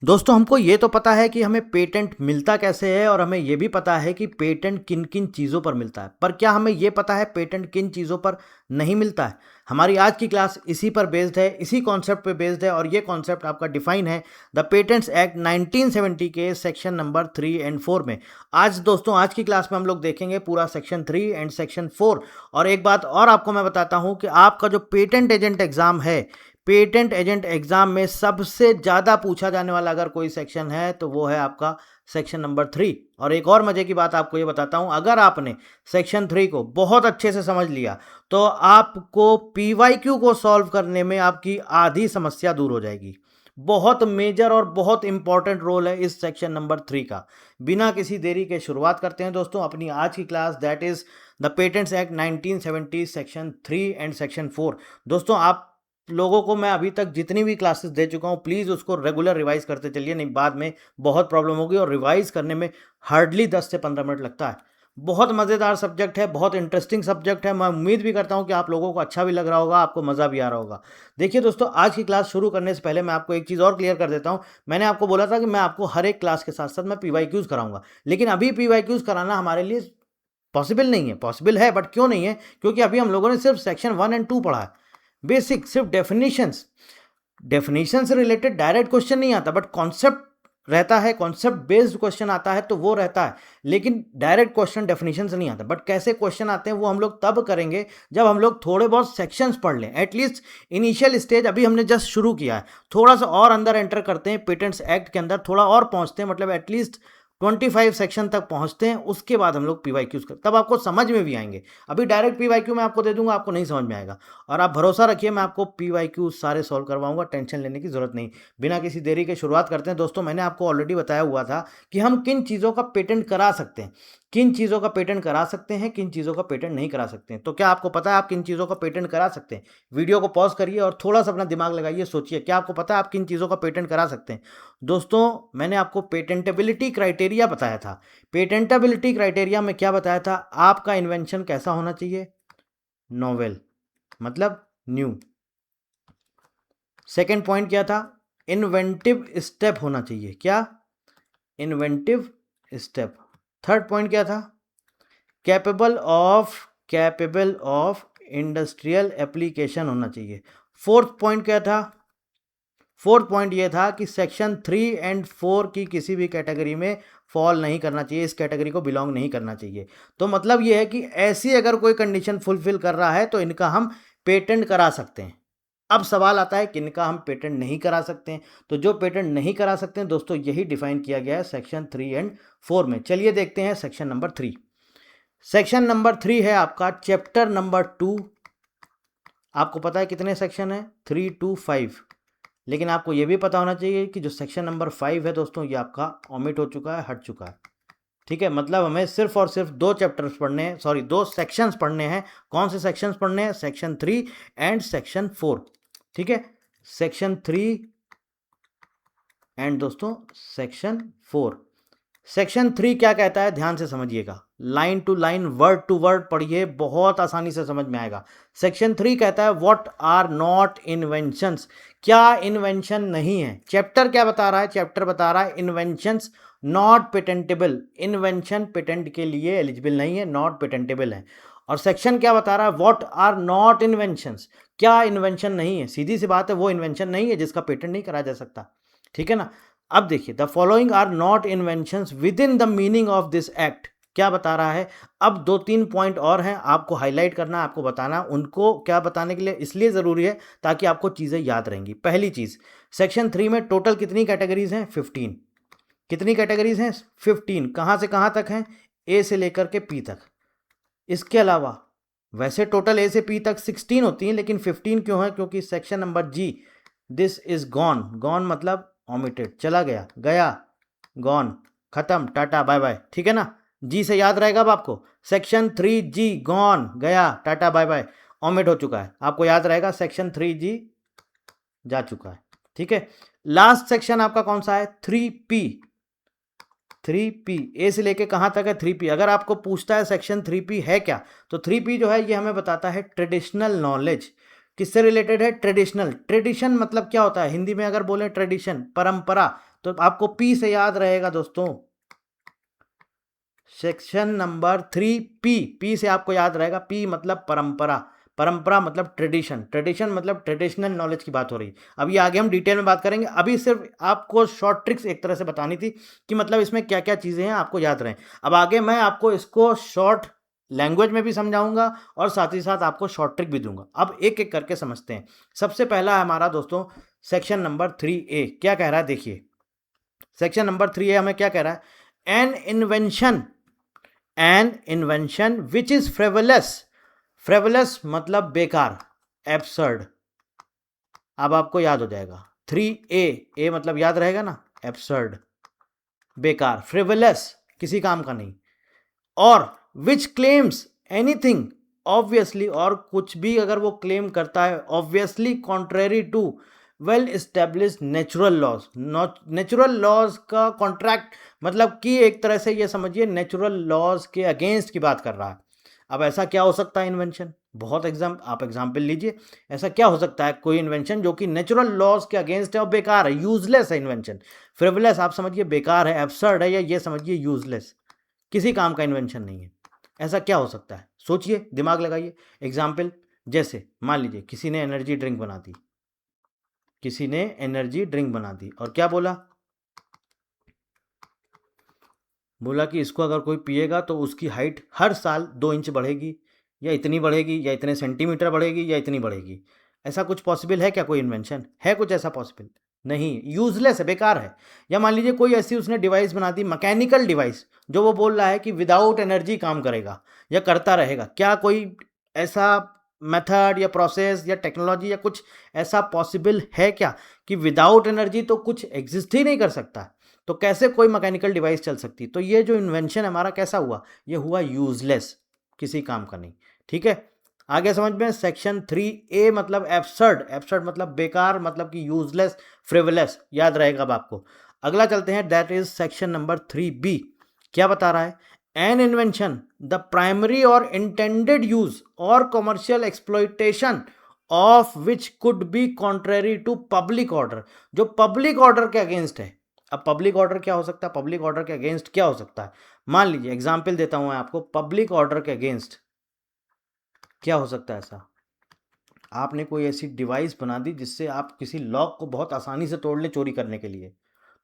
दोस्तों हमको ये तो पता है कि हमें पेटेंट मिलता कैसे है और हमें ये भी पता है कि पेटेंट किन किन चीज़ों पर मिलता है, पर क्या हमें ये पता है पेटेंट किन चीज़ों पर नहीं मिलता है। हमारी आज की क्लास इसी पर बेस्ड है, इसी कॉन्सेप्ट पे बेस्ड है और ये कॉन्सेप्ट आपका डिफाइन है द पेटेंट्स एक्ट 1970 के सेक्शन नंबर 3 एंड 4 में। आज दोस्तों आज की क्लास में हम लोग देखेंगे पूरा सेक्शन 3 एंड सेक्शन 4। और एक बात और आपको मैं बताता हूँ कि आपका जो पेटेंट एजेंट एग्जाम है, पेटेंट एजेंट एग्जाम में सबसे ज़्यादा पूछा जाने वाला अगर कोई सेक्शन है तो वो है आपका सेक्शन नंबर 3। और एक और मज़े की बात आपको ये बताता हूँ, अगर आपने सेक्शन 3 को बहुत अच्छे से समझ लिया तो आपको पीवाईक्यू को सॉल्व करने में आपकी आधी समस्या दूर हो जाएगी। बहुत मेजर और बहुत इंपॉर्टेंट रोल है इस सेक्शन नंबर 3 का। बिना किसी देरी के शुरुआत करते हैं दोस्तों अपनी आज की class, that is the patents act 1970 section 3 and section 4। दोस्तों आप लोगों को मैं अभी तक जितनी भी क्लासेस दे चुका हूँ, प्लीज़ उसको रेगुलर रिवाइज करते चलिए, नहीं बाद में बहुत प्रॉब्लम होगी। और रिवाइज करने में हार्डली 10 से 15 मिनट लगता है। बहुत मज़ेदार सब्जेक्ट है, बहुत इंटरेस्टिंग सब्जेक्ट है। मैं उम्मीद भी करता हूँ कि आप लोगों को अच्छा भी लग रहा होगा, आपको मज़ा भी आ रहा होगा। देखिए दोस्तों, आज की क्लास शुरू करने से पहले मैं आपको एक चीज़ और क्लियर कर देता हूँ। मैंने आपको बोला था कि मैं आपको हर एक क्लास के साथ साथ मैं पीवाईक्यूज़ कराऊंगा, लेकिन अभी पीवाईक्यूज़ कराना हमारे लिए पॉसिबल नहीं है। पॉसिबल है बट क्यों नहीं है? क्योंकि अभी हम लोगों ने सिर्फ सेक्शन 1 एंड 2 पढ़ा है, बेसिक, सिर्फ डेफिनेशंस। डेफिनेशन से रिलेटेड डायरेक्ट क्वेश्चन नहीं आता, बट कॉन्सेप्ट रहता है, कॉन्सेप्ट बेस्ड क्वेश्चन आता है तो वो रहता है, लेकिन डायरेक्ट क्वेश्चन डेफिनेशन से नहीं आता। बट कैसे क्वेश्चन आते हैं वो हम लोग तब करेंगे जब हम लोग थोड़े बहुत सेक्शंस पढ़ लें। एटलीस्ट इनिशियल स्टेज अभी हमने जस्ट शुरू किया है, थोड़ा सा और अंदर एंटर करते हैं, पेटेंट्स एक्ट के अंदर थोड़ा और पहुंचते हैं, मतलब एटलीस्ट 25 सेक्शन तक पहुंचते हैं, उसके बाद हम लोग पीवाईक्यूज कर, तब आपको समझ में भी आएंगे। अभी डायरेक्ट पीवाईक्यू मैं आपको दे दूंगा, आपको नहीं समझ में आएगा। और आप भरोसा रखिए, मैं आपको पीवाईक्यू सारे सॉल्व करवाऊंगा, टेंशन लेने की जरूरत नहीं। बिना किसी देरी के शुरुआत करते हैं दोस्तों। मैंने आपको ऑलरेडी बताया हुआ था कि हम किन चीज़ों का पेटेंट करा सकते हैं, किन चीज़ों का पेटेंट करा सकते हैं, किन चीज़ों का पेटेंट नहीं करा सकते हैं। तो क्या आपको पता है आप किन चीज़ों का पेटेंट करा सकते हैं? वीडियो को पॉज करिए और थोड़ा सा अपना दिमाग लगाइए, सोचिए क्या आपको पता है आप किन चीज़ों का पेटेंट करा सकते हैं। दोस्तों मैंने आपको पेटेंटेबिलिटी क्राइटेरिया बताया था। पेटेंटेबिलिटी क्राइटेरिया में क्या बताया था? आपका इन्वेंशन कैसा होना चाहिए? नोवेल, मतलब न्यू। सेकेंड पॉइंट क्या था? इन्वेंटिव स्टेप होना चाहिए। क्या? Inventive step. थर्ड पॉइंट क्या था? कैपेबल ऑफ इंडस्ट्रियल एप्लीकेशन होना चाहिए। फोर्थ पॉइंट क्या था? फोर्थ पॉइंट ये था कि सेक्शन 3 एंड 4 की किसी भी कैटेगरी में फॉल नहीं करना चाहिए, इस कैटेगरी को बिलोंग नहीं करना चाहिए। तो मतलब ये है कि ऐसी अगर कोई कंडीशन फुलफिल कर रहा है तो इनका हम पेटेंट करा सकते हैं। अब सवाल आता है कि इनका हम पेटेंट नहीं करा सकते हैं, तो जो पेटेंट नहीं करा सकते हैं दोस्तों, यही डिफाइन किया गया है सेक्शन 3 एंड 4 में। चलिए देखते हैं सेक्शन नंबर 3। सेक्शन नंबर 3 है आपका चैप्टर नंबर 2। आपको पता है कितने सेक्शन है? 3 to 5। लेकिन आपको यह भी पता होना चाहिए कि जो सेक्शन नंबर 5 है दोस्तों, ये आपका ओमिट हो चुका है, हट चुका है। ठीक है, मतलब हमें सिर्फ और सिर्फ दो चैप्टर्स पढ़ने हैं, सॉरी दो सेक्शंस पढ़ने हैं। कौन से सेक्शंस पढ़ने हैं? Section 3 and section 4। ठीक है, सेक्शन 3 एंड दोस्तों सेक्शन 4। सेक्शन 3 क्या कहता है, ध्यान से समझिएगा, line to line word to word पढ़िए, बहुत आसानी से समझ में आएगा। सेक्शन 3 कहता है व्हाट आर नॉट इन्वेंशंस। क्या इन्वेंशन नहीं है? चैप्टर क्या बता रहा है? चैप्टर बता रहा है inventions not patentable. Invention patent के लिए एलिजिबल नहीं है, नॉट पेटेंटेबल है। और सेक्शन क्या बता रहा है? What are not inventions. क्या इन्वेंशन नहीं है? सीधी सी बात है, वो इन्वेंशन नहीं है जिसका पेटेंट नहीं कराया जा सकता। ठीक है ना? अब देखिए, the following are not inventions within the meaning of this act. क्या बता रहा है? अब 2-3 पॉइंट और हैं, आपको हाईलाइट करना, आपको बताना। उनको क्या बताने के लिए इसलिए ज़रूरी है ताकि आपको चीज़ें याद रहेंगी। पहली चीज़, सेक्शन 3 में टोटल कितनी कैटेगरीज हैं? 15। कितनी कैटेगरीज हैं? 15। कहाँ से कहाँ तक हैं? ए से लेकर के पी तक। इसके अलावा वैसे टोटल ए से पी तक 16 होती हैं, लेकिन 15 क्यों है? क्योंकि section number G, this is gone. Gone मतलब ओमिटेड, चला गया, गया, गॉन, खत्म, टाटा बाय बाय। ठीक है ना? जी से याद रहेगा अब आपको। सेक्शन 3 जी, गॉन, गया, टाटा बाय बाय, ओमिट हो चुका है, आपको याद रहेगा। सेक्शन 3 जी जा चुका है। ठीक है, लास्ट सेक्शन आपका कौन सा है? 3P। 3P ए से लेके कहाँ तक है? 3P। अगर आपको पूछता है सेक्शन 3P है क्या, तो 3P जो है ये हमें बताता है ट्रेडिशनल नॉलेज। किससे रिलेटेड है? ट्रेडिशनल। ट्रेडिशन मतलब क्या होता है? हिंदी में अगर बोले ट्रेडिशन, परंपरा, तो आपको पी से याद रहेगा दोस्तों, सेक्शन नंबर 3 पी से आपको याद रहेगा। पी मतलब परंपरा, परंपरा मतलब ट्रेडिशन, ट्रेडिशन मतलब ट्रेडिशनल नॉलेज की बात हो रही है। अभी आगे हम डिटेल में बात करेंगे, अभी सिर्फ आपको शॉर्ट ट्रिक्स एक तरह से बतानी थी कि मतलब इसमें क्या क्या चीज़ें हैं आपको याद रहें। अब आगे मैं आपको इसको शॉर्ट लैंग्वेज में भी समझाऊंगा और साथ ही साथ आपको शॉर्ट ट्रिक भी दूंगा। अब एक एक करके समझते हैं। सबसे पहला है हमारा दोस्तों सेक्शन नंबर 3A। क्या कह रहा है देखिए, सेक्शन नंबर 3A हमें क्या कह रहा है, एन इन्वेंशन विच इज फ्रेवलस, फ्रेवलस मतलब बेकार, एब्सर्ड। अब आपको याद हो जाएगा 3A मतलब याद रहेगा ना, एब्सर्ड, बेकार, फ्रिवलस किसी काम का नहीं, और विच क्लेम्स एनीथिंग ऑब्वियसली, और कुछ भी अगर वो क्लेम करता है obviously contrary to well establish natural laws, natural laws का कॉन्ट्रैक्ट मतलब कि एक तरह से ये समझिए नेचुरल लॉज के अगेंस्ट की बात कर रहा है। अब ऐसा क्या हो सकता है इन्वेंशन, बहुत आप एग्जाम्पल लीजिए, ऐसा क्या हो सकता है कोई इन्वेंशन जो कि नेचुरल लॉज के अगेंस्ट है और बेकार है, यूजलेस है इन्वेंशन। फ्रिवलेस आप समझिए बेकार है, एब्सर्ड है, या ये समझिए यूजलेस, किसी काम का इन्वेंशन नहीं है। ऐसा क्या हो सकता है, सोचिए, दिमाग लगाइए। एग्जाम्पल जैसे मान लीजिए किसी ने एनर्जी ड्रिंक बना दी, किसी ने एनर्जी ड्रिंक बना दी और क्या बोला, बोला कि इसको अगर कोई पिएगा तो उसकी हाइट हर साल 2 इंच बढ़ेगी, या इतनी बढ़ेगी, या इतने सेंटीमीटर बढ़ेगी, या इतनी बढ़ेगी। ऐसा कुछ पॉसिबल है क्या, कोई इन्वेंशन है कुछ ऐसा पॉसिबल, नहीं, यूजलेस है, बेकार है। या मान लीजिए कोई ऐसी उसने डिवाइस बना दी, मैकेनिकल डिवाइस, जो वो बोल रहा है कि विदाउट एनर्जी काम करेगा या करता रहेगा। क्या कोई ऐसा मेथड या प्रोसेस या टेक्नोलॉजी या कुछ ऐसा पॉसिबल है क्या कि विदाउट एनर्जी तो कुछ एग्जिस्ट ही नहीं कर सकता, तो कैसे कोई मैकेनिकल डिवाइस चल सकती। तो ये जो इन्वेंशन हमारा कैसा हुआ, ये हुआ यूजलेस, किसी काम का नहीं। ठीक है, आगे समझ में। सेक्शन 3A मतलब एब्सर्ड, एब्सर्ड मतलब बेकार, मतलब कि यूजलेस, फ्रिवलेस, याद रहेगा अब आपको। अगला चलते हैं, that is section number 3B। क्या बता रहा है, एन इन्वेंशन द प्राइमरी और इंटेंडेड यूज और commercial exploitation of which could be contrary to public order, जो पब्लिक ऑर्डर के अगेंस्ट है। अब पब्लिक ऑर्डर क्या हो सकता है, पब्लिक ऑर्डर के अगेंस्ट क्या हो सकता है, मान लीजिए एग्जाम्पल देता हूं मैं आपको, पब्लिक ऑर्डर के अगेंस्ट क्या हो सकता है ऐसा, आपने कोई ऐसी डिवाइस बना दी जिससे आप किसी लॉक को बहुत आसानी से तोड़ लें चोरी करने के लिए,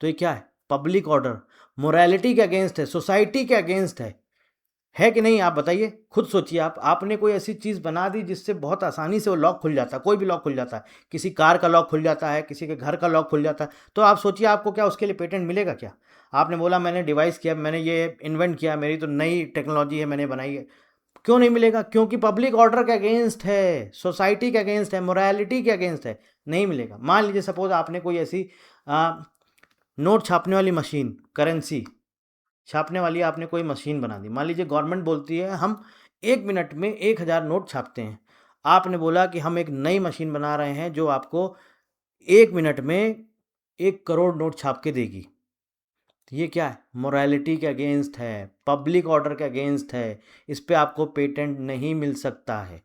तो ये क्या है, पब्लिक ऑर्डर, मोरालिटी के अगेंस्ट है, सोसाइटी के अगेंस्ट है कि नहीं, आप बताइए, खुद सोचिए आप। आपने कोई ऐसी चीज़ बना दी जिससे बहुत आसानी से वो लॉक खुल जाता है, कोई भी लॉक खुल जाता है, किसी कार का लॉक खुल जाता है, किसी के घर का लॉक खुल जाता है, तो आप सोचिए आपको क्या उसके लिए पेटेंट मिलेगा क्या। आपने बोला मैंने डिवाइस किया, मैंने ये इन्वेंट किया, मेरी तो नई टेक्नोलॉजी है, मैंने बनाई है, क्यों नहीं मिलेगा, क्योंकि पब्लिक ऑर्डर के अगेंस्ट है, सोसाइटी के अगेंस्ट है, मोरालिटी के अगेंस्ट है, नहीं मिलेगा। मान लीजिए सपोज आपने कोई ऐसी नोट छापने वाली मशीन, करेंसी छापने वाली आपने कोई मशीन बना दी, मान लीजिए गवर्नमेंट बोलती है हम 1 मिनट में 1000 नोट छापते हैं, आपने बोला कि हम एक नई मशीन बना रहे हैं जो आपको 1 मिनट में 1 करोड़ नोट छाप के देगी, तो ये क्या है, मोरालिटी के अगेंस्ट है, पब्लिक ऑर्डर के अगेंस्ट है, इस पे आपको पेटेंट नहीं मिल सकता है।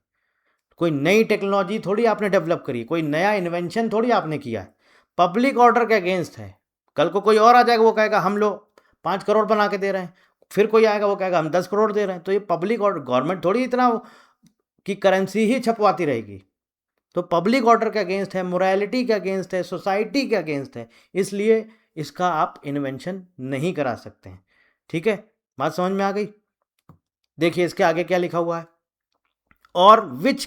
कोई नई टेक्नोलॉजी थोड़ी आपने डेवलप करी, कोई नया इन्वेंशन थोड़ी आपने किया है, पब्लिक ऑर्डर के अगेंस्ट है। कल को कोई और आ जाएगा, वो कहेगा हम लोग 5 करोड़ बना के दे रहे हैं, फिर कोई आएगा वो कहेगा हम 10 करोड़ दे रहे हैं, तो ये पब्लिक ऑर्डर, गवर्नमेंट थोड़ी इतना कि करेंसी ही छपवाती रहेगी, तो पब्लिक ऑर्डर के अगेंस्ट है, मोरालिटी के अगेंस्ट है, सोसाइटी के अगेंस्ट है, इसलिए इसका आप इन्वेंशन नहीं करा सकते हैं। ठीक है, बात समझ में आ गई। देखिए इसके आगे क्या लिखा हुआ है, और which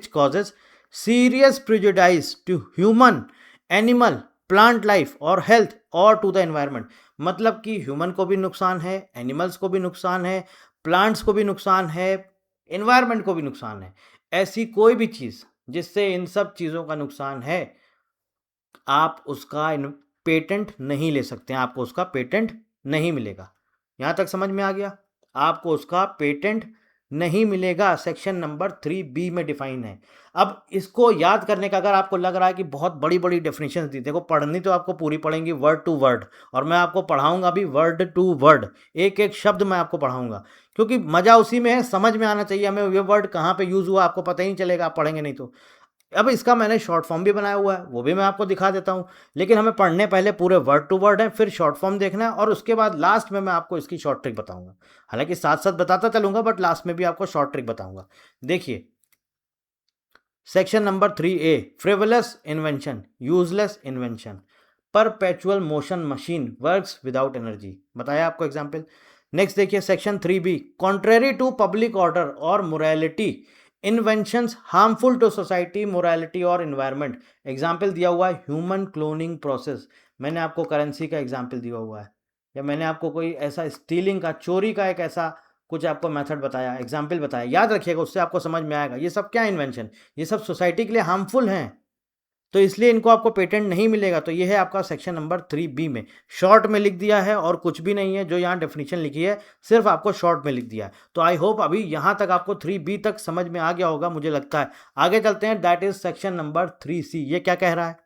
causes serious prejudice to human, animal, plant life और हेल्थ और टू द एनवायरनमेंट, मतलब कि ह्यूमन को भी नुकसान है, एनिमल्स को भी नुकसान है, प्लांट्स को भी नुकसान है, एनवायरनमेंट को भी नुकसान है। ऐसी कोई भी चीज़ जिससे इन सब चीज़ों का नुकसान है, आप उसका पेटेंट नहीं ले सकते हैं, आपको उसका पेटेंट नहीं मिलेगा। यहाँ तक समझ में आ गया, आपको उसका पेटेंट नहीं मिलेगा, सेक्शन नंबर 3B में डिफाइन है। अब इसको याद करने का, अगर आपको लग रहा है कि बहुत बड़ी बड़ी डेफिनेशन दी, देखो पढ़नी तो आपको पूरी पढ़ेंगी वर्ड टू वर्ड, और मैं आपको पढ़ाऊंगा भी वर्ड टू वर्ड, एक एक शब्द मैं आपको पढ़ाऊंगा, क्योंकि मज़ा उसी में है, समझ में आना चाहिए हमें ये वर्ड कहाँ पे यूज़ हुआ, आपको पता ही नहीं चलेगा आप पढ़ेंगे नहीं तो। अब इसका मैंने शॉर्ट फॉर्म भी बनाया हुआ है, वो भी मैं आपको दिखा देता हूँ, लेकिन हमें पढ़ने पहले पूरे वर्ड टू वर्ड है, फिर शॉर्ट फॉर्म देखना है और उसके बाद लास्ट में मैं आपको इसकी शॉर्ट ट्रिक बताऊंगा। हालांकि साथ साथ बताता चलूंगा बट लास्ट में भी आपको शॉर्ट ट्रिक बताऊंगा। देखिए section number 3A, frivolous invention, useless invention, perpetual motion machine works without energy, बताया आपको एग्जाम्पल। नेक्स्ट देखिए section 3B, contrary to public order और morality, inventions harmful to society, morality और इन्वायरमेंट। एग्जाम्पल दिया हुआ है ह्यूमन क्लोनिंग प्रोसेस, मैंने आपको करेंसी का एग्जाम्पल दिया हुआ है, या मैंने आपको कोई ऐसा स्टीलिंग का, चोरी का एक ऐसा कुछ आपको मेथड बताया, एग्जाम्पल बताया, याद रखिएगा, उससे आपको समझ में आएगा ये सब क्या इन्वेंशन, ये सब सोसाइटी के लिए हार्मफुल हैं, तो इसलिए इनको आपको पेटेंट नहीं मिलेगा। तो ये है आपका सेक्शन नंबर 3B में, शॉर्ट में लिख दिया है और कुछ भी नहीं है, जो यहाँ डेफिनेशन लिखी है सिर्फ आपको शॉर्ट में लिख दिया है। तो आई होप अभी यहाँ तक आपको 3B तक समझ में आ गया होगा, मुझे लगता है। आगे चलते हैं, that is section number 3C। ये क्या कह रहा है?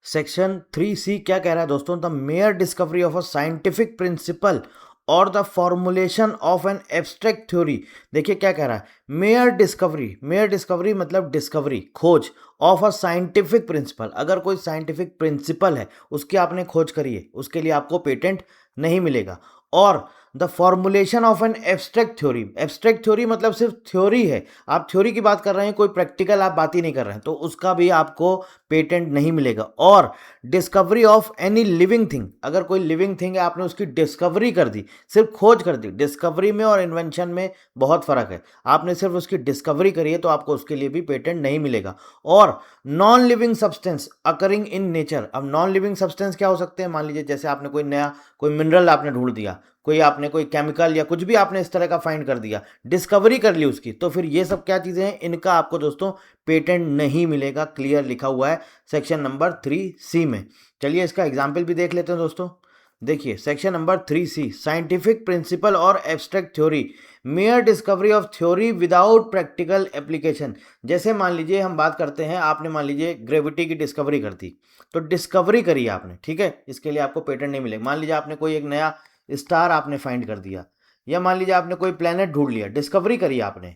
सेक्शन 3C क्या कह रहा है दोस्तों? The mere discovery of a scientific principle और the formulation of an abstract theory. देखिए क्या कह रहा है, मेयर डिस्कवरी, मेयर डिस्कवरी मतलब डिस्कवरी, खोज, ऑफ अ साइंटिफिक प्रिंसिपल, अगर कोई साइंटिफिक प्रिंसिपल है उसकी आपने खोज करी है, उसके लिए आपको पेटेंट नहीं मिलेगा। और the formulation of an abstract theory, abstract theory मतलब सिर्फ थ्योरी है, आप थ्योरी की बात कर रहे हैं, कोई प्रैक्टिकल आप बात ही नहीं कर रहे हैं, तो उसका भी आपको पेटेंट नहीं मिलेगा। और discovery of any living thing, अगर कोई लिविंग थिंग है आपने उसकी डिस्कवरी कर दी, सिर्फ खोज कर दी, डिस्कवरी में और इन्वेंशन में बहुत फर्क है, आपने सिर्फ उसकी डिस्कवरी करी है तो आपको उसके लिए भी पेटेंट नहीं मिलेगा। और non living substance occurring in nature, अब नॉन लिविंग सब्सटेंस क्या हो सकते हैं? मान लीजिए जैसे आपने कोई नया कोई मिनरल आपने ढूंढ दिया, कोई आपने कोई केमिकल या कुछ भी आपने इस तरह का फाइंड कर दिया, डिस्कवरी कर ली उसकी, तो फिर ये सब क्या चीजें हैं, इनका आपको दोस्तों पेटेंट नहीं मिलेगा, क्लियर लिखा हुआ है सेक्शन नंबर 3C में। चलिए इसका एग्जाम्पल भी देख लेते हैं दोस्तों। देखिए section number 3C, scientific principle और abstract theory, mere discovery of theory without practical application. जैसे मान लीजिए हम बात करते हैं, आपने मान लीजिए ग्रेविटी की डिस्कवरी कर दी, तो डिस्कवरी करी आपने, ठीक है, इसके लिए आपको पेटेंट नहीं मिलेगा। मान लीजिए आपने कोई एक नया स्टार आपने फाइंड कर दिया, या मान लीजिए आपने कोई प्लेनेट ढूंढ लिया, डिस्कवरी करी आपने,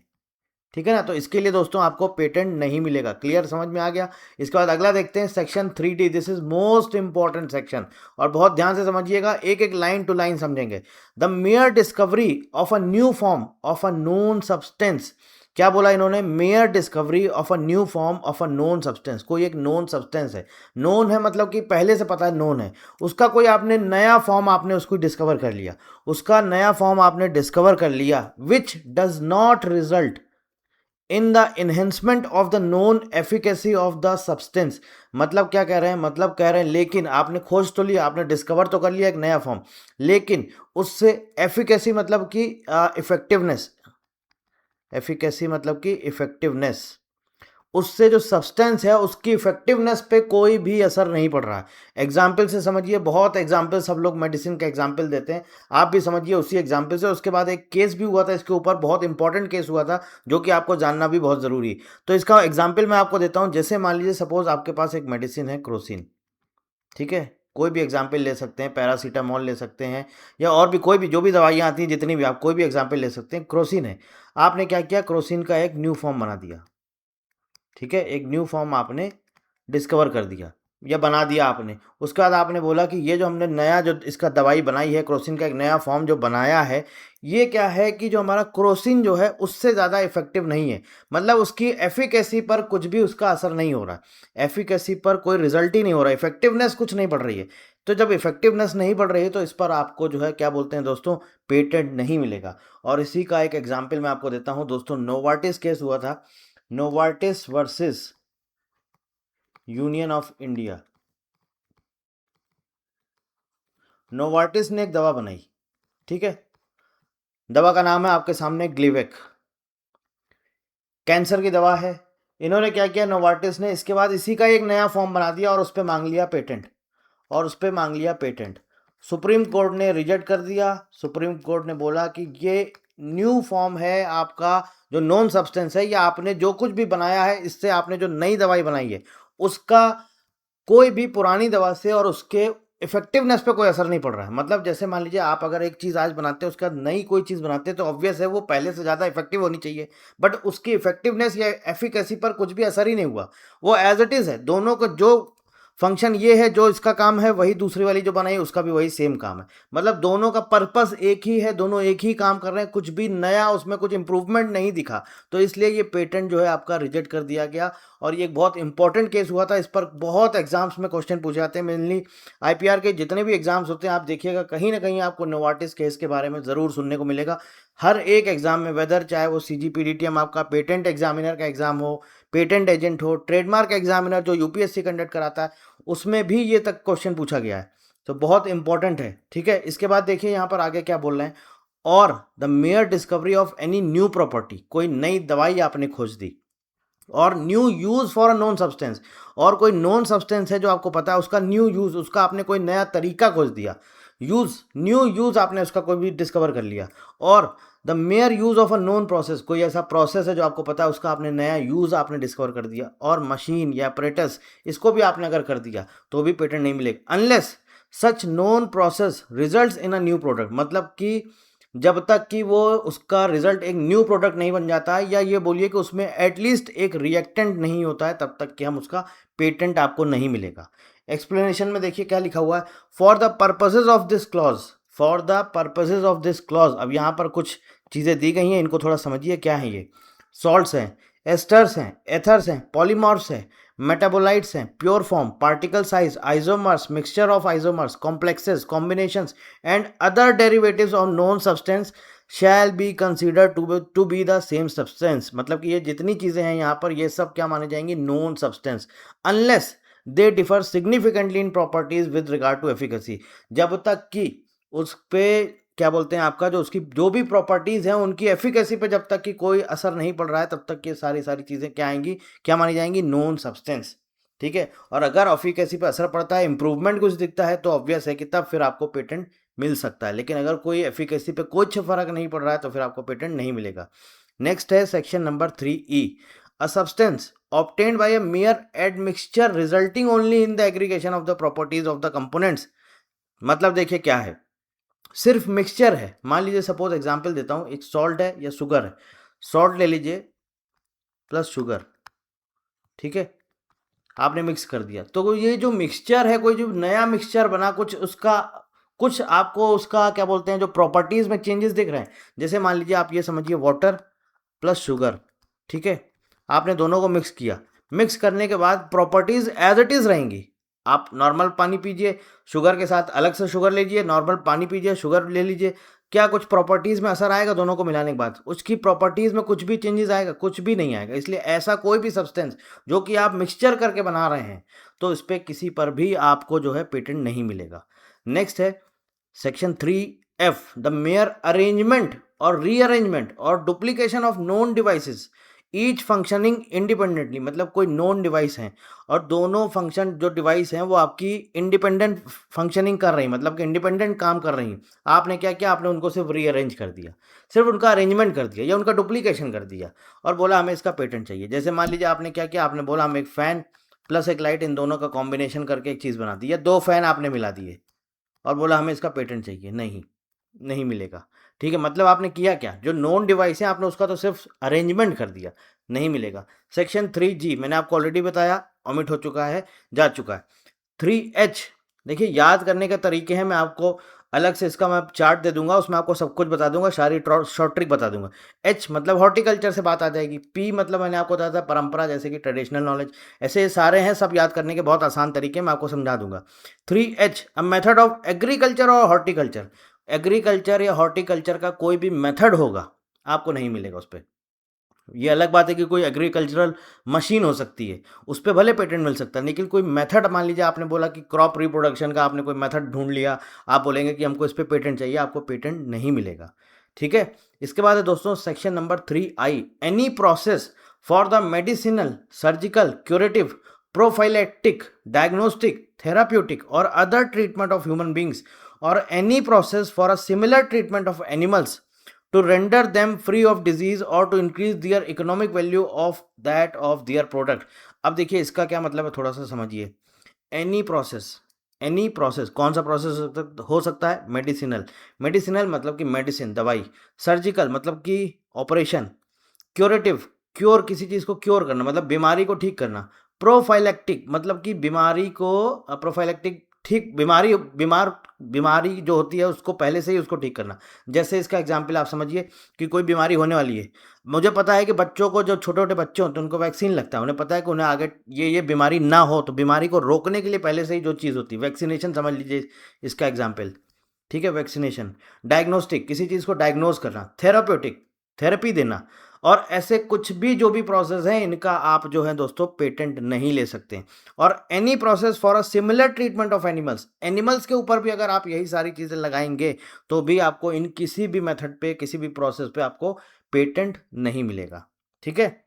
ठीक है ना, तो इसके लिए दोस्तों आपको पेटेंट नहीं मिलेगा। क्लियर, समझ में आ गया? इसके बाद अगला देखते हैं section 3D, this is most important section, और बहुत ध्यान से समझिएगा, एक एक लाइन टू लाइन समझेंगे। The mere discovery of a new form of a known substance, क्या बोला इन्होंने? Mayor discovery of a new form of a known substance, कोई एक नोन सब्सटेंस है, नोन है मतलब कि पहले से पता है नोन है, उसका कोई आपने नया फॉर्म आपने उसको डिस्कवर कर लिया, उसका नया फॉर्म आपने डिस्कवर कर लिया, which does not result in the enhancement of the known efficacy of the substance. मतलब क्या कह रहे हैं? मतलब कह रहे हैं लेकिन आपने खोज तो लिया, आपने डिस्कवर तो कर लिया एक नया फॉर्म, लेकिन उससे एफिकेसी मतलब कि इफेक्टिवनेस, एफिकेसी मतलब कि इफेक्टिवनेस, उससे जो सब्सटेंस है उसकी इफेक्टिवनेस पे कोई भी असर नहीं पड़ रहा है। एग्जाम्पल से समझिए, बहुत एग्जाम्पल सब लोग मेडिसिन का एग्जाम्पल देते हैं, आप भी समझिए उसी एग्जाम्पल से। उसके बाद एक केस भी हुआ था इसके ऊपर, बहुत इंपॉर्टेंट केस हुआ था जो कि आपको जानना भी बहुत ज़रूरी है। तो इसका एग्जाम्पल मैं आपको देता हूँ। जैसे मान लीजिए सपोज आपके पास एक मेडिसिन है क्रोसिन, ठीक है, कोई भी एग्जाम्पल ले सकते हैं, पैरासीटामोल ले सकते हैं, या और भी कोई भी जो भी दवाइयाँ आती हैं जितनी भी, आप कोई भी एग्जाम्पल ले सकते हैं। क्रोसिन है, आपने क्या किया, क्रोसिन का एक न्यू फॉर्म बना दिया, ठीक है, एक न्यू फॉर्म आपने डिस्कवर कर दिया या बना दिया आपने। उसके बाद आपने बोला कि ये जो हमने नया जो इसका दवाई बनाई है, क्रोसिन का एक नया फॉर्म जो बनाया है, ये क्या है कि जो हमारा क्रोसिन जो है उससे ज़्यादा इफेक्टिव नहीं है, मतलब उसकी एफिकेसी पर कुछ भी उसका असर नहीं हो रहा, एफिकेसी पर कोई रिजल्ट ही नहीं हो रहा, इफेक्टिवनेस कुछ नहीं बढ़ रही है। तो जब इफेक्टिवनेस नहीं बढ़ रही है तो इस पर आपको जो है क्या बोलते हैं दोस्तों, पेटेंट नहीं मिलेगा। और इसी का एक एग्जाम्पल मैं आपको देता हूँ दोस्तों, नोवार्टिस केस हुआ था, Novartis versus union of India. Novartis ने एक दवा बनाई, ठीक है, दवा का नाम है आपके सामने ग्लिवेक, कैंसर की दवा है। इन्होंने क्या किया नोवार्टिस ने, इसके बाद इसी का एक नया फॉर्म बना दिया और उस पर मांग लिया पेटेंट, और उस पर मांग लिया पेटेंट। सुप्रीम कोर्ट ने रिजेक्ट कर दिया। सुप्रीम कोर्ट ने बोला कि ये न्यू फॉर्म है आपका, जो नॉन सब्सटेंस है, या आपने जो कुछ भी बनाया है इससे, आपने जो नई दवाई बनाई है उसका कोई भी पुरानी दवा से और उसके इफेक्टिवनेस पे कोई असर नहीं पड़ रहा है। मतलब जैसे मान लीजिए आप अगर एक चीज़ आज बनाते हैं, उसके बाद नई कोई चीज़ बनाते हैं, तो ऑब्वियस है वो पहले से ज़्यादा इफेक्टिव होनी चाहिए, बट उसकी इफेक्टिवनेस या एफिकेसी पर कुछ भी असर ही नहीं हुआ, वो एज इट इज़ है। दोनों को जो फंक्शन ये है, जो इसका काम है, वही दूसरी वाली जो बनाई उसका भी वही सेम काम है। मतलब दोनों का पर्पस एक ही है, दोनों एक ही काम कर रहे हैं, कुछ भी नया उसमें कुछ इंप्रूवमेंट नहीं दिखा, तो इसलिए ये पेटेंट जो है आपका रिजेक्ट कर दिया गया। और ये एक बहुत इंपॉर्टेंट केस हुआ था, इस पर बहुत एग्जाम्स में क्वेश्चन पूछे जाते हैं। मेनली आईपीआर के जितने भी एग्जाम्स होते हैं, आप देखिएगा कहीं ना कहीं आपको नोवार्टिस केस के बारे में ज़रूर सुनने को मिलेगा। हर एक एग्जाम में, वेदर चाहे वो सीजीपीडीटीएम आपका पेटेंट एग्जामिनर का एग्जाम हो, पेटेंट एजेंट हो, ट्रेडमार्क एग्जामिनर जो यूपीएससी कंडक्ट कराता है, उसमें भी ये तक क्वेश्चन पूछा गया है। तो बहुत इंपॉर्टेंट है, ठीक है। इसके बाद देखिए यहाँ पर आगे क्या बोल रहे हैं, और the mere discovery of any new property, कोई नई दवाई आपने खोज दी, और new use for a non substance, और कोई नॉन सब्सटेंस है जो आपको पता है, उसका न्यू यूज, उसका आपने कोई नया तरीका खोज दिया, यूज, न्यू यूज आपने उसका कोई भी डिस्कवर कर लिया। और the mayor use of a known process, कोई ऐसा प्रोसेस है जो आपको पता है, उसका आपने नया यूज आपने डिस्कवर कर दिया। और मशीन या अपरेटस, इसको भी आपने अगर कर दिया तो भी पेटेंट नहीं मिलेगा, unless such known process results in a new product. मतलब कि जब तक कि वो उसका रिजल्ट एक न्यू प्रोडक्ट नहीं बन जाता है, या ये बोलिए कि उसमें एटलीस्ट एक रिएक्टेंट नहीं होता है, तब तक कि हम उसका पेटेंट आपको नहीं मिलेगा। एक्सप्लेनेशन में देखिए क्या लिखा हुआ है, for the purposes of this clause, for the purposes of this clause. अब यहाँ पर कुछ चीज़ें दी गई हैं, इनको थोड़ा समझिए क्या है ये। सॉल्ट्स हैं, एस्टर्स हैं, एथर्स हैं, पॉलीमॉर्फ्स हैं, मेटाबोलाइट्स हैं, pure form, particle size, isomers, mixture of isomers, complexes, combinations and other derivatives of known substance shall be consider to be the same substance. मतलब कि ये जितनी चीज़ें हैं यहाँ पर, ये सब क्या माने जाएंगी, known substance, unless they differ significantly in properties with regard to efficacy. जब तक कि उस पे क्या बोलते हैं, आपका जो उसकी जो भी प्रॉपर्टीज हैं, उनकी एफिकेसी पे जब तक कि कोई असर नहीं पड़ रहा है, तब तक ये सारी सारी चीज़ें क्या आएंगी, क्या मानी जाएंगी, नोन सब्सटेंस, ठीक है। और अगर एफिकेसी पे असर पड़ता है, इंप्रूवमेंट कुछ दिखता है, तो ऑब्वियस है कि तब फिर आपको पेटेंट मिल सकता है। लेकिन अगर कोई एफिकेसी पे कुछ फर्क नहीं पड़ रहा है, तो फिर आपको पेटेंट नहीं मिलेगा। नेक्स्ट है section number 3E, a substance obtained by a mere admixture resulting only in the aggregation of the properties of the components। मतलब देखिए क्या है, सिर्फ मिक्सचर है। मान लीजिए सपोज एग्जांपल देता हूं, एक सॉल्ट है या शुगर है, सॉल्ट ले लीजिए प्लस शुगर, ठीक है, आपने मिक्स कर दिया, तो ये जो मिक्सचर है, कोई जो नया मिक्सचर बना, कुछ उसका, कुछ आपको उसका क्या बोलते हैं, जो प्रॉपर्टीज में चेंजेस दिख रहे हैं। जैसे मान लीजिए आप ये समझिए वाटर प्लस शुगर, ठीक है, आपने दोनों को मिक्स किया, मिक्स करने के बाद प्रॉपर्टीज एज इट इज रहेंगी। आप नॉर्मल पानी पीजिए, शुगर के साथ अलग से शुगर लीजिए, नॉर्मल पानी पीजिए, शुगर ले लीजिए, क्या कुछ प्रॉपर्टीज में असर आएगा दोनों को मिलाने के बाद? उसकी प्रॉपर्टीज में कुछ भी चेंजेस आएगा? कुछ भी नहीं आएगा। इसलिए ऐसा कोई भी सब्सटेंस जो कि आप मिक्सचर करके बना रहे हैं, तो इस पर किसी पर भी आपको जो है पेटेंट नहीं मिलेगा। नेक्स्ट है section 3F, the mayor arrangement और रीअरेंजमेंट और duplication of known devices each functioning independently. मतलब कोई नॉन डिवाइस हैं और दोनों फंक्शन जो डिवाइस हैं वो आपकी इंडिपेंडेंट फंक्शनिंग कर रही हैं, मतलब कि इंडिपेंडेंट काम कर रही हैं। आपने क्या किया, आपने उनको सिर्फ रीअरेंज कर दिया, सिर्फ उनका अरेंजमेंट कर दिया या उनका डुप्लीकेशन कर दिया, और बोला हमें इसका पेटेंट चाहिए। जैसे मान लीजिए आपने क्या किया, आपने बोला हम एक फ़ैन प्लस एक लाइट, इन दोनों का कॉम्बिनेशन करके एक चीज़ बना दी, या दो फैन आपने मिला दिए और बोला हमें इसका पेटेंट चाहिए, नहीं, नहीं मिलेगा, ठीक है। मतलब आपने किया क्या, जो नॉन डिवाइस है आपने उसका तो सिर्फ अरेंजमेंट कर दिया, नहीं मिलेगा। सेक्शन 3G मैंने आपको ऑलरेडी बताया, ओमिट हो चुका है, जा चुका है। 3H, देखिए याद करने के तरीके हैं, मैं आपको अलग से इसका मैं चार्ट दे दूंगा, उसमें आपको सब कुछ बता दूंगा, सारी शॉर्ट ट्रिक बता दूंगा। H मतलब हॉर्टिकल्चर से बात आ जाएगी। P मतलब मैंने आपको बताया था परंपरा, जैसे कि ट्रेडिशनल नॉलेज। ऐसे ये सारे हैं, सब याद करने के बहुत आसान तरीके मैं आपको समझा दूंगा। 3H, a method of agriculture और हॉर्टिकल्चर। एग्रीकल्चर या हॉर्टिकल्चर का कोई भी मेथड होगा, आपको नहीं मिलेगा उस पर। ये अलग बात है कि कोई एग्रीकल्चरल मशीन हो सकती है, उस पर भले पेटेंट मिल सकता है, लेकिन कोई मेथड, मान लीजिए आपने बोला कि क्रॉप रिप्रोडक्शन का आपने कोई मेथड ढूंढ लिया, आप बोलेंगे कि हमको इस पर पेटेंट चाहिए, आपको पेटेंट नहीं मिलेगा, ठीक है। इसके बाद है दोस्तों section number 3I, any process for the medicinal, surgical, curative, prophylactic, diagnostic, therapeutic और other treatment of human beings और any process for a similar treatment of animals to render them free of disease or to increase their economic value of that of their product। अब देखिए इसका क्या मतलब है, थोड़ा सा समझिए। एनी प्रोसेस, एनी प्रोसेस, कौन सा प्रोसेस हो सकता है? मेडिसिनल, मेडिसिनल मतलब कि मेडिसिन दवाई, सर्जिकल मतलब कि ऑपरेशन, क्योरेटिव क्योर किसी चीज़ को क्योर करना मतलब बीमारी को ठीक करना, प्रोफाइलैक्टिक मतलब कि बीमारी को प्रोफाइलैक्टिक ठीक बीमारी जो होती है उसको पहले से ही उसको ठीक करना। जैसे इसका एग्जाम्पल आप समझिए कि कोई बीमारी होने वाली है, मुझे पता है कि बच्चों को जो छोटे छोटे बच्चे होते हैं उनको वैक्सीन लगता है, उन्हें पता है कि उन्हें आगे ये बीमारी ना हो, तो बीमारी को रोकने के लिए पहले से ही जो चीज़ होती है, वैक्सीनेशन समझ लीजिए इसका एग्जाम्पल, ठीक है, वैक्सीनेशन। डायग्नोस्टिक किसी चीज़ को डायग्नोज करना, थेराप्यूटिक थेरेपी देना, और ऐसे कुछ भी जो भी प्रोसेस हैं इनका आप जो है दोस्तों पेटेंट नहीं ले सकते। और any process for a similar treatment of animals, animals के ऊपर भी अगर आप यही सारी चीज़ें लगाएंगे तो भी आपको इन किसी भी मेथड पे किसी भी प्रोसेस पे आपको पेटेंट नहीं मिलेगा, ठीक है।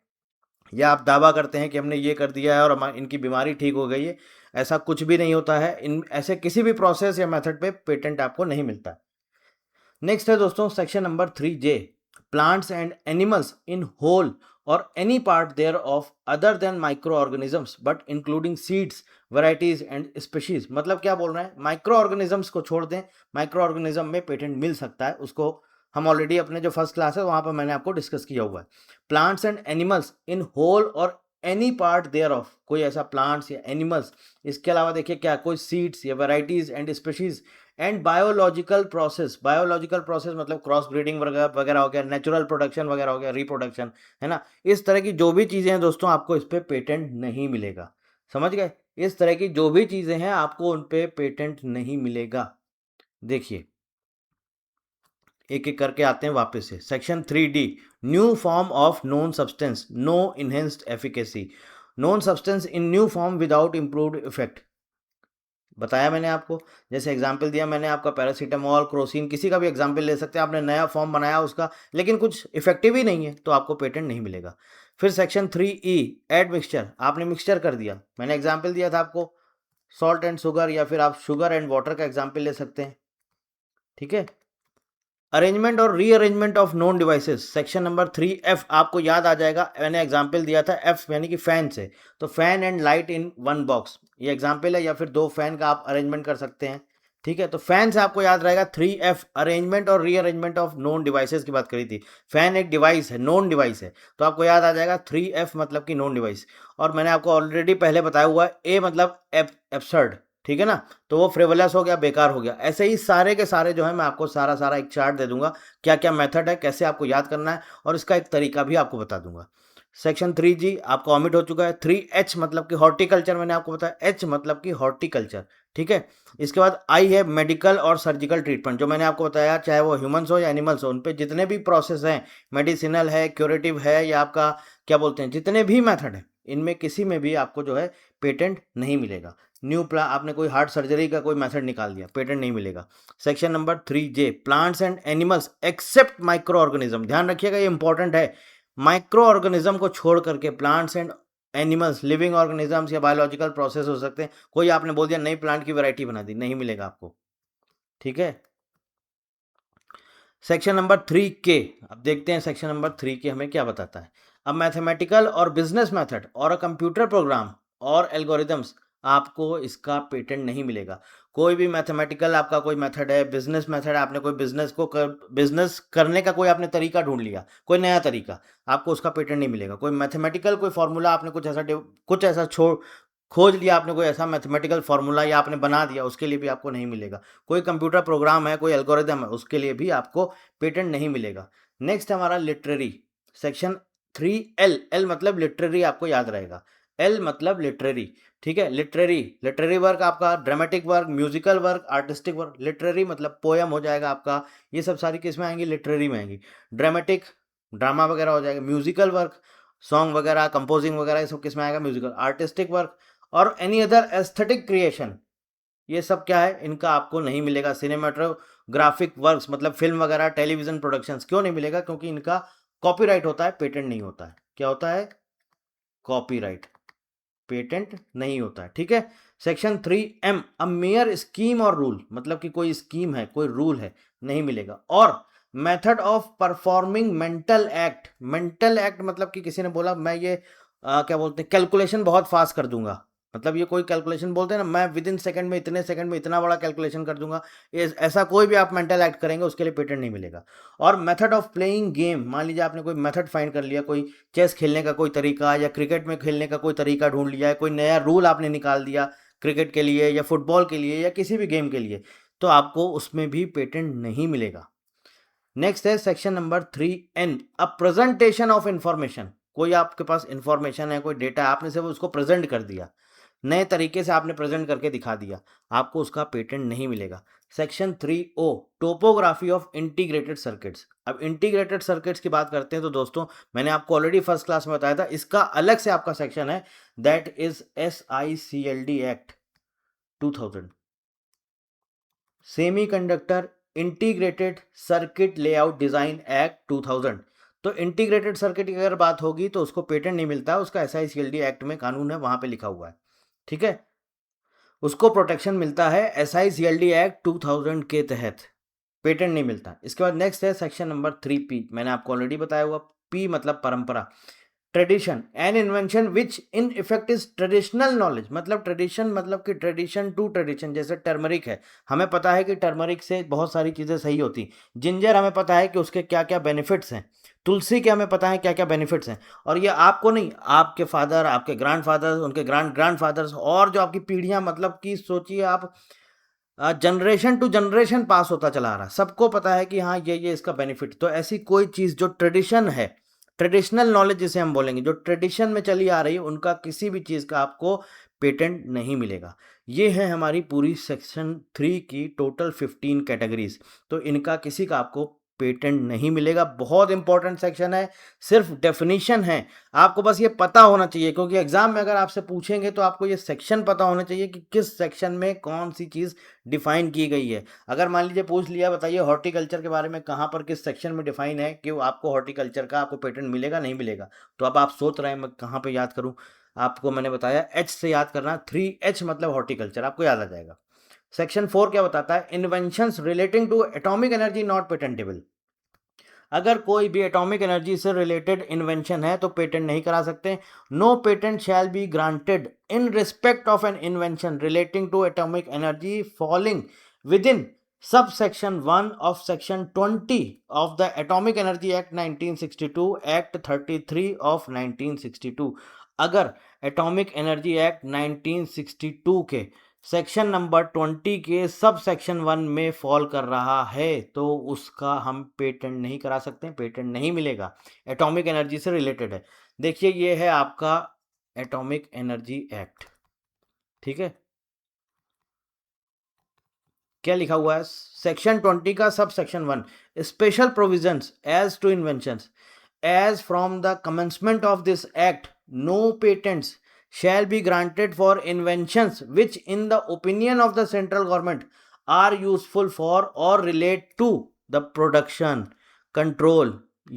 या आप दावा करते हैं कि हमने ये कर दिया है और इनकी बीमारी ठीक हो गई है, ऐसा कुछ भी नहीं होता है। इन ऐसे किसी भी प्रोसेस या मेथड पे पेटेंट आपको नहीं मिलता। नेक्स्ट है दोस्तों section number 3J, plants and animals in whole और any part thereof other than microorganisms but including seeds varieties and species. मतलब क्या बोल रहे हैं, माइक्रो ऑर्गेनिजम्स को छोड़ दें, माइक्रो ऑर्गेनिज्म में पेटेंट मिल सकता है, उसको हम ऑलरेडी अपने जो फर्स्ट क्लास है वहां पर मैंने आपको डिस्कस किया हुआ है। Plants and animals in whole और एनी पार्ट देयर ऑफ, कोई ऐसा प्लांट्स या एनिमल्स, इसके अलावा देखिए क्या कोई सीड्स या varieties and species and biological process, biological process मतलब क्रॉस ब्रीडिंग वगैरह हो गया, नेचुरल प्रोडक्शन वगैरह हो गया, रिप्रोडक्शन, है ना। इस तरह की जो भी चीज़ें हैं दोस्तों आपको इस पर पेटेंट नहीं मिलेगा, समझ गए। इस तरह की जो भी चीज़ें हैं आपको उन पे पेटेंट नहीं मिलेगा। देखिए एक एक करके आते हैं वापस से। Section 3D, new form of known substance, no enhanced efficacy, known substance in new form without improved effect, बताया मैंने आपको। जैसे एग्जाम्पल दिया मैंने आपका, पैरासीटामोल, क्रोसिन, किसी का भी एग्जाम्पल ले सकते हैं, आपने नया फॉर्म बनाया उसका लेकिन कुछ इफेक्टिव ही नहीं है तो आपको पेटेंट नहीं मिलेगा। फिर सेक्शन 3E, एड मिक्सचर, आपने मिक्सचर कर दिया, मैंने एग्जाम्पल दिया था आपको सॉल्ट एंड शुगर, या फिर आप शुगर एंड वाटर का एग्जाम्पल ले सकते हैं, ठीक है। अरेंजमेंट और rearrangement of known devices, section number 3F, आपको याद आ जाएगा मैंने एग्जाम्पल दिया था F यानी कि फैन से, तो fan and light in one box, ये एग्जाम्पल है, या फिर दो फैन का आप अरेंजमेंट कर सकते हैं, ठीक है। तो फैन से आपको याद रहेगा 3F, अरेंजमेंट और रीअरेंजमेंट ऑफ नोन डिवाइसेस की बात करी थी। फैन एक डिवाइस है, नोन डिवाइस है, तो आपको याद आ जाएगा 3F मतलब कि नोन डिवाइस। और मैंने आपको ऑलरेडी पहले बताया हुआ है A मतलब एब्सर्ड, ठीक है ना, तो वो फ्रिवलस हो गया, बेकार हो गया। ऐसे ही सारे के सारे जो है मैं आपको सारा सारा एक चार्ट दे दूंगा, क्या क्या मेथड है, कैसे आपको याद करना है, और इसका एक तरीका भी आपको बता दूंगा। सेक्शन 3G आपका ऑमिट हो चुका है। 3H मतलब कि हॉर्टिकल्चर, मैंने आपको बताया, H मतलब कि हॉर्टिकल्चर, ठीक है। इसके बाद I है मेडिकल और सर्जिकल ट्रीटमेंट, जो मैंने आपको बताया चाहे वो ह्यूमंस हो या एनिमल्स हो, उन पे जितने भी प्रोसेस हैं, मेडिसिनल है, क्यूरेटिव है, या आपका क्या बोलते हैं, जितने भी मेथड है इनमें किसी में भी आपको जो है पेटेंट नहीं मिलेगा। न्यू प्लान, आपने कोई हार्ट सर्जरी का कोई मेथड निकाल दिया, पेटेंट नहीं मिलेगा। Section number 3J, plants and animals except micro organism, ध्यान रखिएगा ये इंपॉर्टेंट है, माइक्रो ऑर्गेनिज्म को छोड़ करके plants and animals, living organisms या बायोलॉजिकल प्रोसेस हो सकते हैं। कोई आपने बोल दिया नई प्लांट की वैरायटी बना दी, नहीं मिलेगा आपको, ठीक है। सेक्शन नंबर 3K, अब देखते हैं सेक्शन नंबर 3K हमें क्या बताता है। अब मैथमेटिकल और बिजनेस मेथड और अ कंप्यूटर प्रोग्राम और एल्गोरिदम्स, आपको इसका पेटेंट नहीं मिलेगा। कोई भी मैथमेटिकल आपका कोई मेथड है, बिजनेस मेथड, आपने कोई बिजनेस करने का कोई आपने तरीका ढूंढ लिया, कोई नया तरीका, आपको उसका पेटेंट नहीं मिलेगा। कोई मैथमेटिकल कोई फॉर्मूला आपने कुछ ऐसा छोड़ खोज लिया, आपने कोई ऐसा मैथमेटिकल फार्मूला या आपने बना दिया, उसके लिए भी आपको नहीं मिलेगा। कोई कंप्यूटर प्रोग्राम है, कोई एल्गोरिदम है, उसके लिए भी आपको पेटेंट नहीं मिलेगा। नेक्स्ट हमारा लिटरेरी, सेक्शन 3L, एल मतलब लिटरेरी, आपको याद रहेगा, एल मतलब लिटरेरी, ठीक है। लिटरेरी वर्क आपका dramatic work, musical work, artistic work. Literary मतलब पोयम हो जाएगा आपका, ये सब सारी किस में आएंगी, लिटरेरी में आएंगी। ड्रामेटिक ड्रामा वगैरह हो जाएगा, म्यूजिकल वर्क सॉन्ग वगैरह, कंपोजिंग वगैरह, ये सब किस में आएगा, म्यूजिकल। आर्टिस्टिक वर्क और एनी अदर एस्थेटिक क्रिएशन, ये सब क्या है, इनका आपको नहीं मिलेगा। सिनेमेटोग्राफिक वर्क्स मतलब फिल्म वगैरह, टेलीविजन प्रोडक्शंस, क्यों नहीं मिलेगा, क्योंकि इनका कॉपीराइट होता है, पेटेंट नहीं होता है। क्या होता है, कॉपीराइट, पेटेंट नहीं होता है, ठीक है। सेक्शन 3M, अ मेयर स्कीम और रूल, मतलब कि कोई स्कीम है, कोई रूल है, नहीं मिलेगा। और method of performing mental act, mental act मतलब कि किसी ने बोला मैं ये क्या बोलते हैं, कैलकुलेशन बहुत फास्ट कर दूंगा, मतलब ये कोई कैलकुलेशन बोलते हैं ना, मैं विद इन सेकंड में, इतने सेकंड में इतना बड़ा कैलकुलेशन कर दूंगा, ऐसा कोई भी आप मेंटल एक्ट करेंगे उसके लिए पेटेंट नहीं मिलेगा। और मेथड ऑफ प्लेइंग गेम, मान लीजिए आपने कोई मेथड फाइंड कर लिया, कोई चेस खेलने का कोई तरीका या क्रिकेट में खेलने का कोई तरीका ढूंढ लिया है, कोई नया रूल आपने निकाल दिया क्रिकेट के लिए या फुटबॉल के लिए या किसी भी गेम के लिए, तो आपको उसमें भी पेटेंट नहीं मिलेगा। नेक्स्ट है section number 3N, a presentation of information. कोई आपके पास इंफॉर्मेशन है, कोई डेटा, आपने सिर्फ उसको प्रेजेंट कर दिया, नए तरीके से आपने प्रेजेंट करके दिखा दिया, आपको उसका पेटेंट नहीं मिलेगा। Section 3O, topography of integrated circuits. अब इंटीग्रेटेड सर्किट्स की बात करते हैं तो दोस्तों मैंने आपको ऑलरेडी फर्स्ट क्लास में बताया था, इसका अलग से आपका सेक्शन है, that is SICLD act 2000, semi conductor integrated circuit layout design act 2000। तो इंटीग्रेटेड सर्किट की अगर बात होगी तो उसको पेटेंट नहीं मिलता है, उसका SICLD एक्ट में कानून है, वहां पे लिखा हुआ है, ठीक है। उसको प्रोटेक्शन मिलता है SICLD एक्ट 2000 के तहत, पेटेंट नहीं मिलता। इसके बाद नेक्स्ट है सेक्शन नंबर 3P, मैंने आपको ऑलरेडी बताया हुआ, P मतलब परंपरा। Tradition, an invention which in effect is traditional knowledge, मतलब ट्रेडिशन मतलब कि ट्रेडिशन टू ट्रेडिशन। जैसे टर्मरिक है, हमें पता है कि टर्मरिक से बहुत सारी चीज़ें सही होती, जिंजर हमें पता है कि उसके क्या क्या बेनिफिट्स हैं, तुलसी के हमें पता है क्या क्या बेनिफिट्स हैं, और ये आपको नहीं, आपके फादर, आपके ग्रैंड फादर, उनके ग्रैंड ग्रैंड फादर्स, और जो आपकी पीढ़ियां, मतलब कि सोचिए आप, जनरेशन टू जनरेशन पास होता चला आ रहा है, सबको पता है कि हाँ ये इसका बेनिफिट। तो ऐसी कोई चीज़ जो ट्रेडिशन है, ट्रेडिशनल नॉलेज जिसे हम बोलेंगे, जो ट्रेडिशन में चली आ रही है, उनका किसी भी चीज़ का आपको पेटेंट नहीं मिलेगा। ये है हमारी पूरी सेक्शन 3 की टोटल 15 कैटेगरीज। तो इनका किसी का आपको पेटेंट नहीं मिलेगा। बहुत इंपॉर्टेंट सेक्शन है, सिर्फ डेफिनेशन है, आपको बस ये पता होना चाहिए, क्योंकि एग्जाम में अगर आपसे पूछेंगे तो आपको ये सेक्शन पता होना चाहिए कि किस सेक्शन में कौन सी चीज़ डिफाइन की गई है। अगर मान लीजिए पूछ लिया, बताइए हॉर्टिकल्चर के बारे में कहाँ पर किस सेक्शन में डिफाइन है कि आपको हॉर्टिकल्चर का आपको पेटेंट मिलेगा नहीं मिलेगा, तो अब आप सोच रहे हैं मैं कहाँ पे याद करूँ, आपको मैंने बताया H से याद करना, 3H मतलब हॉर्टिकल्चर, आपको याद आ जाएगा। सेक्शन 4 क्या बताता है, inventions relating to atomic energy not patentable. अगर कोई भी एटॉमिक एनर्जी से रिलेटेड इन्वेंशन है तो पेटेंट नहीं करा सकते। No patent shall be granted in respect of an invention relating to atomic energy falling within sub section 1 of section 20 of the atomic energy act 1962, act 33 of 1962। अगर atomic energy act 1962 के section number 20 के सब section 1 में fall कर रहा है तो उसका हम पेटेंट नहीं करा सकते, पेटेंट नहीं मिलेगा, एटॉमिक एनर्जी से रिलेटेड है। देखिए ये है आपका एटॉमिक एनर्जी एक्ट, ठीक है, क्या लिखा हुआ है, सेक्शन 20 का sub section 1, special provisions as to inventions as from the commencement of this act no patents shall be granted for inventions which in the opinion of the central government are useful for or relate to the production, control,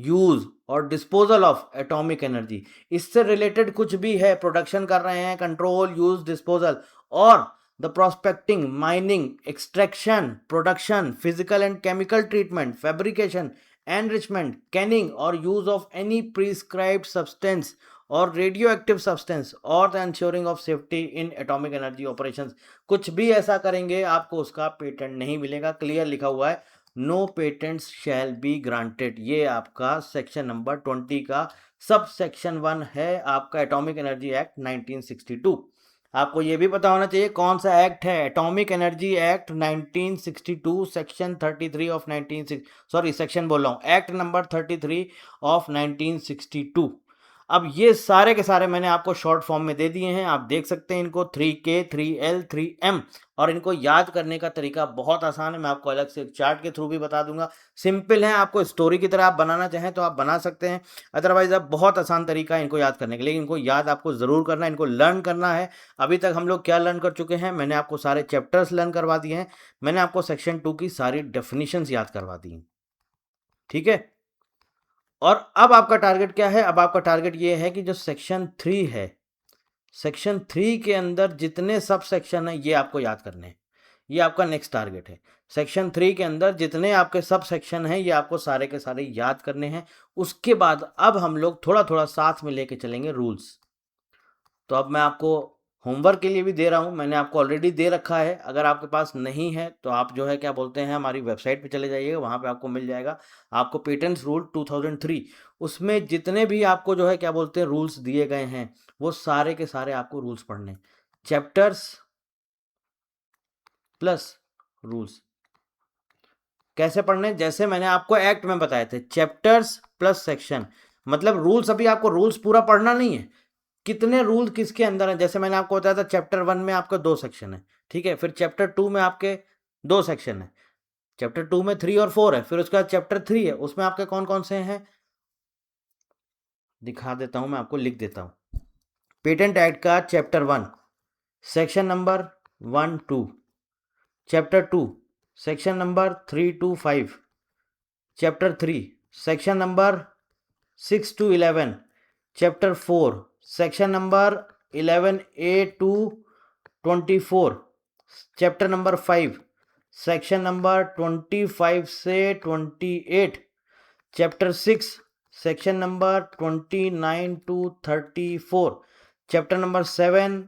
use और disposal of atomic energy. इससे related कुछ भी है, production कर रहे हैं, control, use, disposal, और the prospecting, mining, extraction, production, physical and chemical treatment, fabrication, enrichment, canning और use of any prescribed substance और रेडियो एक्टिव सब्सटेंस और the insuring of safety in atomic energy operations, कुछ भी ऐसा करेंगे आपको उसका पेटेंट नहीं मिलेगा। क्लियर लिखा हुआ है, no patents shall be granted. ये आपका सेक्शन नंबर 20 का सब सेक्शन 1 है आपका एटॉमिक एनर्जी एक्ट 1962। आपको ये भी पता होना चाहिए कौन सा एक्ट है, atomic energy act 1962 section 33 of 19 sorry section बोल रहा हूँ, एक्ट नंबर 33 ऑफ 1962। अब ये सारे के सारे मैंने आपको शॉर्ट फॉर्म में दे दिए हैं, आप देख सकते हैं इनको, 3K, 3L, 3M, और इनको याद करने का तरीका बहुत आसान है, मैं आपको अलग से एक चार्ट के थ्रू भी बता दूंगा। सिंपल है, आपको स्टोरी की तरह आप बनाना चाहें तो आप बना सकते हैं, अदरवाइज आप बहुत आसान तरीका है इनको याद करने के लिए, इनको याद आपको ज़रूर करना है, इनको लर्न करना है। अभी तक हम लोग क्या लर्न कर चुके हैं, मैंने आपको सारे चैप्टर्स लर्न करवा दिए हैं, मैंने आपको सेक्शन 2 की सारी डेफिनेशंस याद करवा दी हैं, ठीक है। और अब आपका टारगेट क्या है, अब आपका टारगेट ये है कि जो सेक्शन 3 है, सेक्शन 3 के अंदर जितने सब सेक्शन है ये आपको याद करने हैं, ये आपका नेक्स्ट टारगेट है। सेक्शन 3 के अंदर जितने आपके सब सेक्शन हैं ये आपको सारे के सारे याद करने हैं। उसके बाद अब हम लोग थोड़ा थोड़ा साथ में लेके चलेंगे रूल्स। तो अब मैं आपको होमवर्क के लिए भी दे रहा हूँ, मैंने आपको ऑलरेडी दे रखा है। अगर आपके पास नहीं है तो आप जो है क्या बोलते हैं हमारी वेबसाइट पे चले जाइएगा, वहाँ पे आपको मिल जाएगा आपको पेटेंट्स रूल 2003। उसमें जितने भी आपको जो है क्या बोलते हैं रूल्स दिए गए हैं वो सारे के सारे आपको रूल्स पढ़ने, चैप्टर्स प्लस रूल्स। कैसे पढ़ने, जैसे मैंने आपको एक्ट में बताए थे, चैप्टर्स प्लस सेक्शन, मतलब रूल्स। अभी आपको रूल्स पूरा पढ़ना नहीं है, कितने रूल किसके अंदर है। जैसे मैंने आपको बताया था चैप्टर 1 में आपका 2 सेक्शन है, ठीक है। फिर चैप्टर 2 में आपके 2 सेक्शन है, चैप्टर 2 में 3 और 4 है। फिर उसके बाद चैप्टर 3 है, उसमें आपके कौन कौन से हैं दिखा देता हूं मैं आपको, लिख देता हूं। पेटेंट एक्ट का chapter 1 section number 1 2, chapter 2 section number 3 to 5, chapter 3 section number 6 to 11, chapter 4 section number 11A to 24, chapter number 5 section number 25 से 28, chapter 6 section number 29 to 34, chapter number 7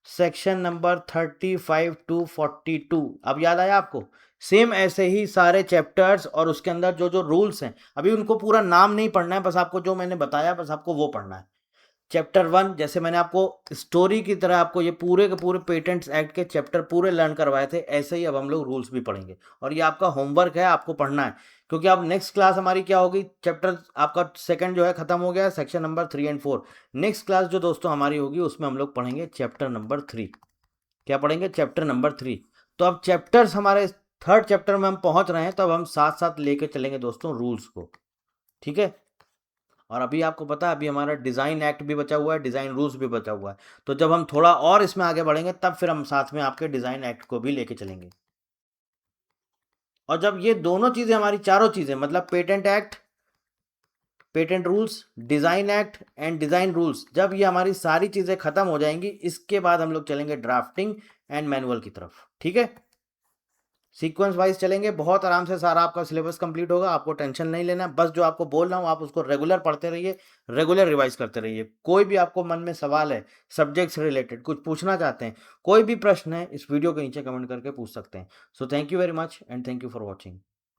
section number 35 to 42। अब याद आया आपको। Same ऐसे ही सारे chapters और उसके अंदर जो जो रूल्स हैं, अभी उनको पूरा नाम नहीं पढ़ना है, बस आपको जो मैंने बताया बस आपको वो पढ़ना है। चैप्टर 1 जैसे मैंने आपको स्टोरी की तरह आपको ये पूरे के पूरे पेटेंट्स एक्ट के चैप्टर पूरे लर्न करवाए थे, ऐसे ही अब हम लोग रूल्स भी पढ़ेंगे। और ये आपका होमवर्क है, आपको पढ़ना है, क्योंकि अब नेक्स्ट क्लास हमारी क्या होगी, चैप्टर आपका सेकंड जो है खत्म हो गया, सेक्शन नंबर 3 और 4। नेक्स्ट क्लास जो दोस्तों हमारी होगी उसमें हम लोग पढ़ेंगे चैप्टर नंबर 3। क्या पढ़ेंगे, चैप्टर नंबर 3। तो अब चैप्टर्स हमारे थर्ड चैप्टर में हम पहुंच रहे हैं, तो अब हम साथ साथ लेके चलेंगे दोस्तों रूल्स को, ठीक है। और अभी आपको पता है अभी हमारा डिज़ाइन एक्ट भी बचा हुआ है, डिज़ाइन रूल्स भी बचा हुआ है। तो जब हम थोड़ा और इसमें आगे बढ़ेंगे तब फिर हम साथ में आपके डिज़ाइन एक्ट को भी लेके चलेंगे। और जब ये दोनों चीज़ें हमारी चारों चीज़ें मतलब patent act, patent rules, design act and design rules, जब ये हमारी सारी चीज़ें खत्म हो जाएंगी, इसके बाद हम लोग चलेंगे ड्राफ्टिंग एंड मैनुअल की तरफ, ठीक है। सीक्वेंस वाइज चलेंगे, बहुत आराम से सारा आपका सिलेबस कंप्लीट होगा, आपको टेंशन नहीं लेना। बस जो आपको बोल रहा हूँ आप उसको रेगुलर पढ़ते रहिए, रेगुलर रिवाइज करते रहिए। कोई भी आपको मन में सवाल है सब्जेक्ट से रिलेटेड, कुछ पूछना चाहते हैं, कोई भी प्रश्न है, इस वीडियो के नीचे कमेंट करके पूछ सकते हैं। So thank you very much and thank you for watching.